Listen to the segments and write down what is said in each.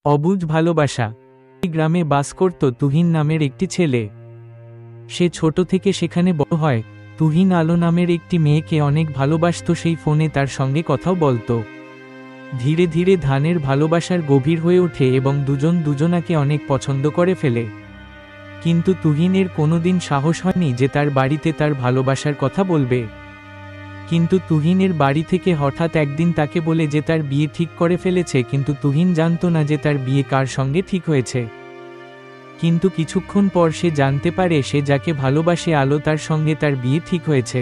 অবুঝ ভালোবাসা। এই গ্রামে বাস করত তুহিন নামের একটি ছেলে। সে ছোট থেকে সেখানে বড় হয়। তুহিন আলো নামের একটি মেয়েকে অনেক ভালোবাসত, সেই ফোনে তার সঙ্গে কথাও বলত। ধীরে ধীরে ধানের ভালোবাসার গভীর হয়ে ওঠে এবং দুজন দুজনাকে অনেক পছন্দ করে ফেলে। কিন্তু তুহিনের কোনোদিন সাহস হয়নি যে তার বাড়িতে তার ভালোবাসার কথা বলবে। কিন্তু তুহিনের বাড়ি থেকে হঠাৎ একদিন তাকে বলে যে তার বিয়ে ঠিক করে ফেলেছে, কিন্তু তুহিন জানত না যে তার বিয়ে কার সঙ্গে ঠিক হয়েছে। কিন্তু কিছুক্ষণ পর সে জানতে পারে সে যাকে ভালোবাসে আলো তার সঙ্গে তার বিয়ে ঠিক হয়েছে।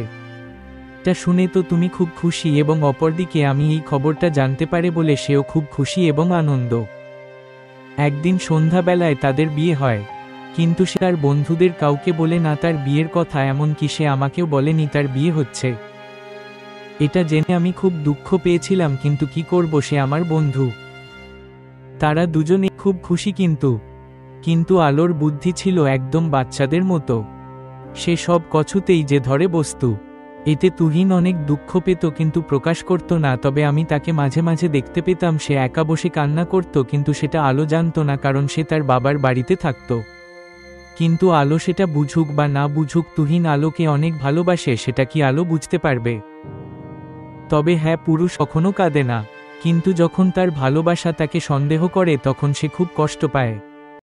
এটা শুনে তো তুমি খুব খুশি, এবং অপরদিকে আমি এই খবরটা জানতে পারে বলে সেও খুব খুশি এবং আনন্দ। একদিন সন্ধ্যাবেলায় তাদের বিয়ে হয়, কিন্তু সে তার বন্ধুদের কাউকে বলে না তার বিয়ের কথা, এমনকি সে আমাকেও বলেনি তার বিয়ে হচ্ছে। এটা জেনে আমি খুব দুঃখ পেয়েছিলাম, কিন্তু কি করব, সে আমার বন্ধু। তারা দুজনে খুব খুশি, কিন্তু আলোর বুদ্ধি ছিল একদম বাচ্চাদের মতো। সে সব কিছুতেই যে ধরে বস্তু। এতে তুহিন অনেক দুঃখ পেত কিন্তু প্রকাশ করত না। তবে আমি তাকে মাঝে মাঝে দেখতে পেতাম সে একা বসে কান্না করত, কিন্তু সেটা আলো জানত না, কারণ সে তার বাবার বাড়িতে থাকত। কিন্তু আলো সেটা বুঝুক বা না বুঝুক, তুহিন আলোকে অনেক ভালোবাসে। সেটা কি আলো বুঝতে পারবে? তবে হ্যাঁ, পুরুষ কখনো কাঁদে না, কিন্তু যখন তার ভালোবাসা তাকে সন্দেহ করে তখন সে খুব কষ্ট পায়।